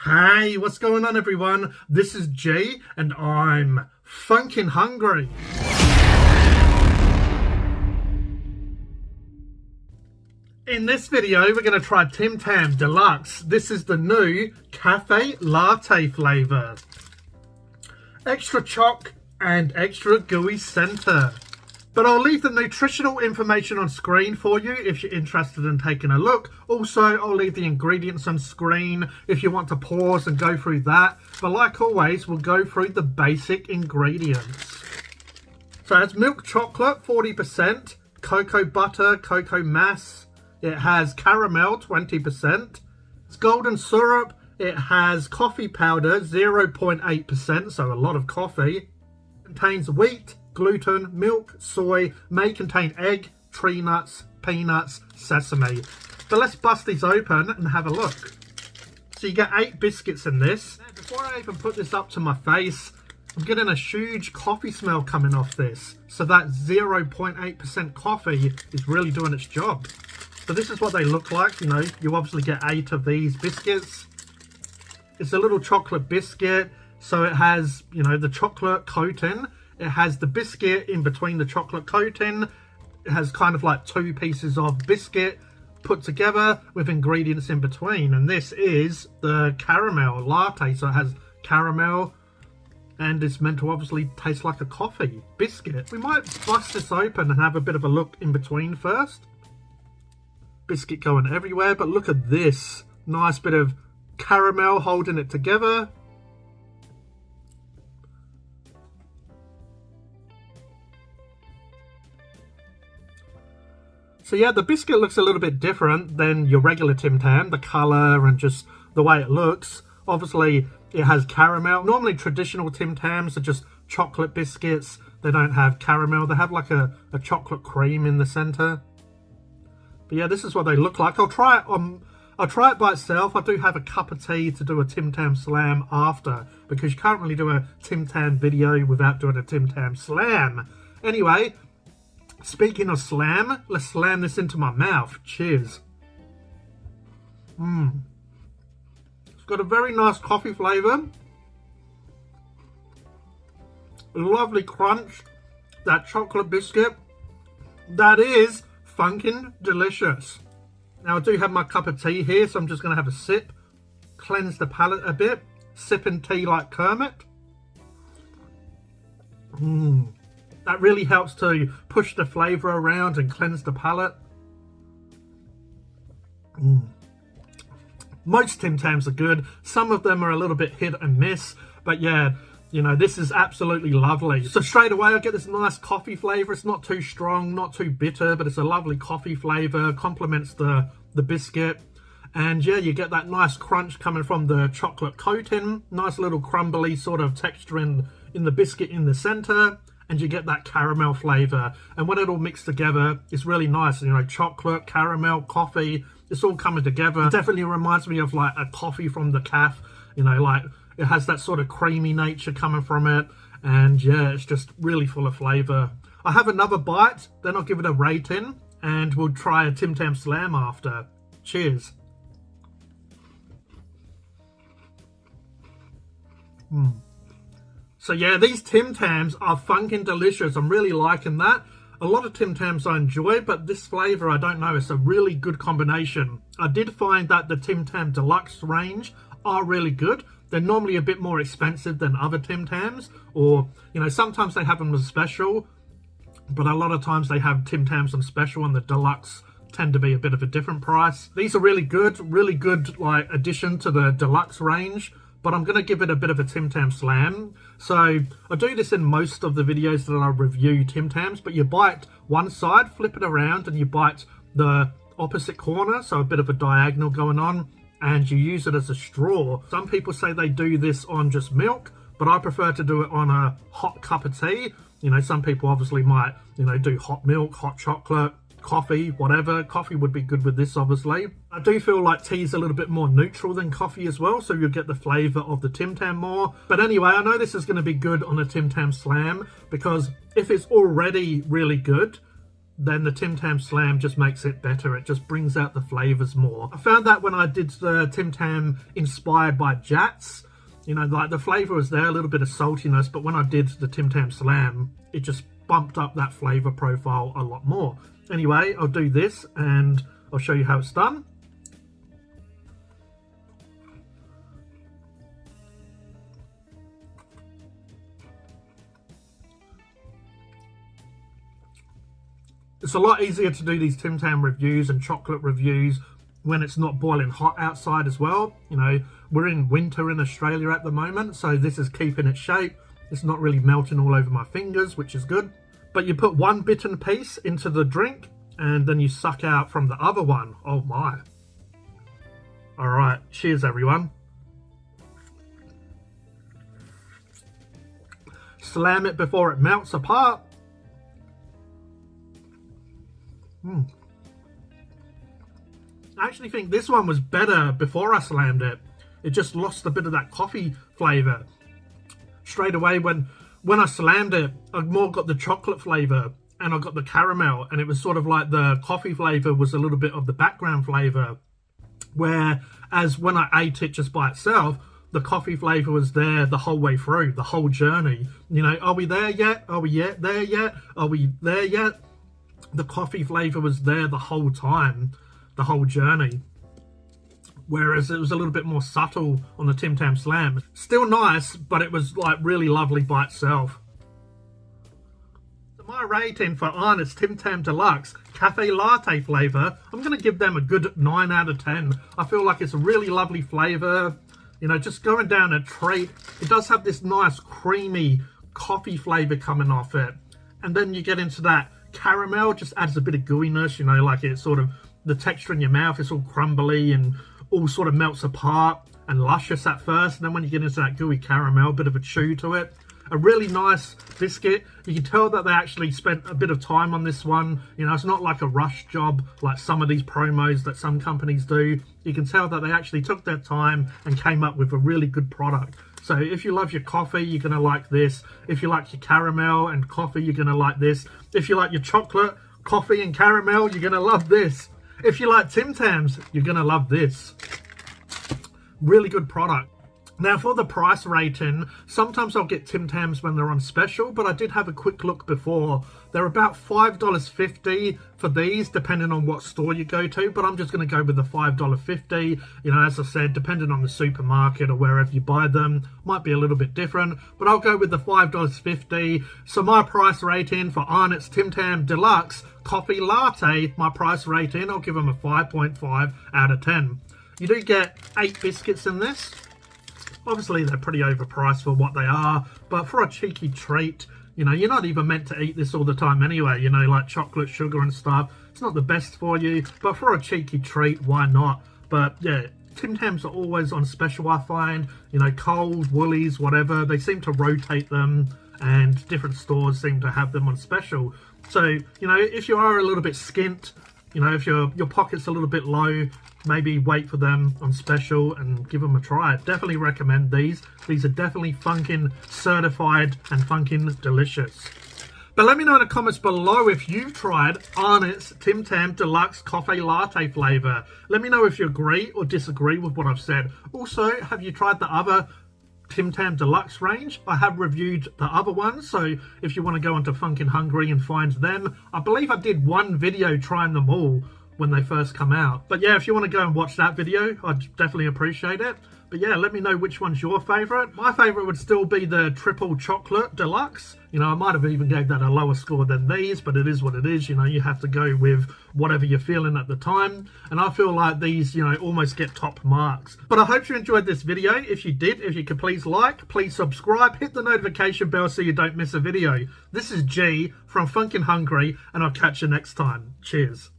Hey, what's going on everyone? This is G and I'm funkin' hungry. In this video, we're going to try Tam Deluxe. This is the new cafe latte flavour. Extra choc and extra gooey centre. But I'll leave the nutritional information on screen for you if you're interested in taking a look. Also, I'll leave the ingredients on screen if you want to pause and go through that. But like always, we'll go through the basic ingredients. So it's milk chocolate, 40%, cocoa butter, cocoa mass. It has caramel, 20%. It's golden syrup. It has coffee powder, 0.8%, so a lot of coffee. It contains wheat, gluten, milk, soy, may contain egg, tree nuts, peanuts, sesame. So let's bust these open and have a look. So you get 8 biscuits in this. Now, before I even put this up to my face, I'm getting a huge coffee smell coming off this. So that 0.8% coffee is really doing its job. So this is what they look like. You know, you obviously get 8 of these biscuits. It's a little chocolate biscuit. So it has, you know, the chocolate coating. It has the biscuit in between the chocolate coating. It has kind of like 2 pieces of biscuit put together with ingredients in between. And this is the caramel latte. So it has caramel and it's meant to obviously taste like a coffee biscuit. We might bust this open and have a bit of a look in between first. Biscuit going everywhere, but look at this. Nice bit of caramel holding it together. So yeah, the biscuit looks a little bit different than your regular Tim Tam, the colour and just the way it looks. Obviously, it has caramel. Normally, traditional Tim Tams are just chocolate biscuits. They don't have caramel. They have like a chocolate cream in the centre. But yeah, this is what they look like. I'll try it by itself. I do have a cup of tea to do a Tim Tam slam after, because you can't really do a Tim Tam video without doing a Tim Tam slam. Anyway, speaking of slam, let's slam this into my mouth. Cheers. It's got a very nice coffee flavour. Lovely crunch. That chocolate biscuit. That is funkin' delicious. Now I do have my cup of tea here, so I'm just going to have a sip. Cleanse the palate a bit. Sipping tea like Kermit. That really helps to push the flavour around and cleanse the palate. Most Tim Tams are good. Some of them are a little bit hit and miss. But yeah, you know, this is absolutely lovely. So straight away I get this nice coffee flavour. It's not too strong, not too bitter, but it's a lovely coffee flavour. Complements the biscuit. And yeah, you get that nice crunch coming from the chocolate coating. Nice little crumbly sort of texture in the biscuit in the centre. And you get that caramel flavour. And when it all mixed together, it's really nice. You know, chocolate, caramel, coffee, it's all coming together. It definitely reminds me of like a coffee from the cafe. You know, like it has that sort of creamy nature coming from it. And yeah, it's just really full of flavour. I have another bite, then I'll give it a rating. And we'll try a Tim Tam slam after. Cheers. So yeah, these Tim Tams are funkin' delicious. I'm really liking that. A lot of Tim Tams I enjoy, but this flavour, I don't know, it's a really good combination. I did find that the Tim Tam Deluxe range are really good. They're normally a bit more expensive than other Tim Tams, or, you know, sometimes they have them as special, but a lot of times they have Tim Tams on special and the Deluxe tend to be a bit of a different price. These are really good like addition to the Deluxe range. But I'm going to give it a bit of a Tim Tam slam. So I do this in most of the videos that I review Tim Tams, but you bite one side, flip it around, and you bite the opposite corner, so a bit of a diagonal going on, and you use it as a straw. Some people say they do this on just milk, but I prefer to do it on a hot cup of tea. You know, some people obviously might, you know, do hot milk, hot chocolate, coffee, whatever. Coffee would be good with this, obviously. I do feel like tea's a little bit more neutral than coffee as well, so you'll get the flavour of the Tim Tam more. But anyway, I know this is going to be good on a Tim Tam slam, because if it's already really good, then the Tim Tam Slam just makes it better. It just brings out the flavors more. I found that when I did the Tim Tam inspired by Jats, you know, like the flavor was there, a little bit of saltiness, but when I did the Tim Tam Slam, it just bumped up that flavor profile a lot more. Anyway, I'll do this and I'll show you how it's done. It's a lot easier to do these Tim Tam reviews and chocolate reviews when it's not boiling hot outside as well. You know, we're in winter in Australia at the moment, so this is keeping its shape. It's not really melting all over my fingers, which is good. But you put one bitten piece into the drink and then you suck out from the other one. Oh my. All right, cheers everyone. Slam it before it melts apart. I actually think this one was better before I slammed it. It just lost a bit of that coffee flavour. Straight away when I slammed it, I more got the chocolate flavour and I got the caramel, and it was sort of like the coffee flavour was a little bit of the background flavour. Whereas when I ate it just by itself, the coffee flavour was there the whole way through, the whole journey. You know, are we there yet? Are we there yet? Are we there yet? The coffee flavour was there the whole time, the whole journey. Whereas it was a little bit more subtle on the Tim Tam Slam. Still nice, but it was like really lovely by itself. So my rating for Arnott's Tim Tam Deluxe Cafe Latte flavour, I'm going to give them a good 9 out of 10. I feel like it's a really lovely flavour. You know, just going down a treat. It does have this nice creamy coffee flavour coming off it. And then you get into that caramel, just adds a bit of gooiness, you know, like it's sort of the texture in your mouth is all crumbly and all sort of melts apart and luscious at first, and then when you get into that gooey caramel, a bit of a chew to it. A really nice biscuit. You can tell that they actually spent a bit of time on this one. You know, it's not like a rush job like some of these promos that some companies do. You can tell that they actually took their time and came up with a really good product. So if you love your coffee, you're going to like this. If you like your caramel and coffee, you're going to like this. If you like your chocolate, coffee and caramel, you're going to love this. If you like Tim Tams, you're going to love this. Really good product. Now for the price rating, sometimes I'll get Tim Tams when they're on special, but I did have a quick look before. They're about $5.50 for these, depending on what store you go to, but I'm just going to go with the $5.50. You know, as I said, depending on the supermarket or wherever you buy them, might be a little bit different, but I'll go with the $5.50. So my price rating for Arnott's Tim Tam Deluxe Coffee Latte, my price rating, I'll give them a 5.5 out of 10. You do get 8 biscuits in this. Obviously, they're pretty overpriced for what they are, but for a cheeky treat, you know, you're not even meant to eat this all the time anyway, you know, like chocolate, sugar and stuff. It's not the best for you, but for a cheeky treat, why not? But yeah, Tim Tams are always on special, I find. You know, Coles, Woolies, whatever, they seem to rotate them, and different stores seem to have them on special. So, you know, if you are a little bit skint, you know, if your pocket's a little bit low, maybe wait for them on special and give them a try. Definitely recommend these. These are definitely Phunken certified and Phunken delicious. But let me know in the comments below if you've tried Arnott's Tim Tam Deluxe Coffee Latte flavour. Let me know if you agree or disagree with what I've said. Also, have you tried the other Tim Tam Deluxe range? I have reviewed the other ones, so if you want to go onto Phunken Hungry and find them, I believe I did one video trying them all when they first come out. But yeah, if you want to go and watch that video, I'd definitely appreciate it. But yeah, let me know which one's your favourite. My favourite would still be the Triple Chocolate Deluxe. You know, I might have even gave that a lower score than these, but it is what it is. You know, you have to go with whatever you're feeling at the time. And I feel like these, you know, almost get top marks. But I hope you enjoyed this video. If you did, if you could please like, please subscribe, hit the notification bell so you don't miss a video. This is G from Phunken Hungry, and I'll catch you next time. Cheers.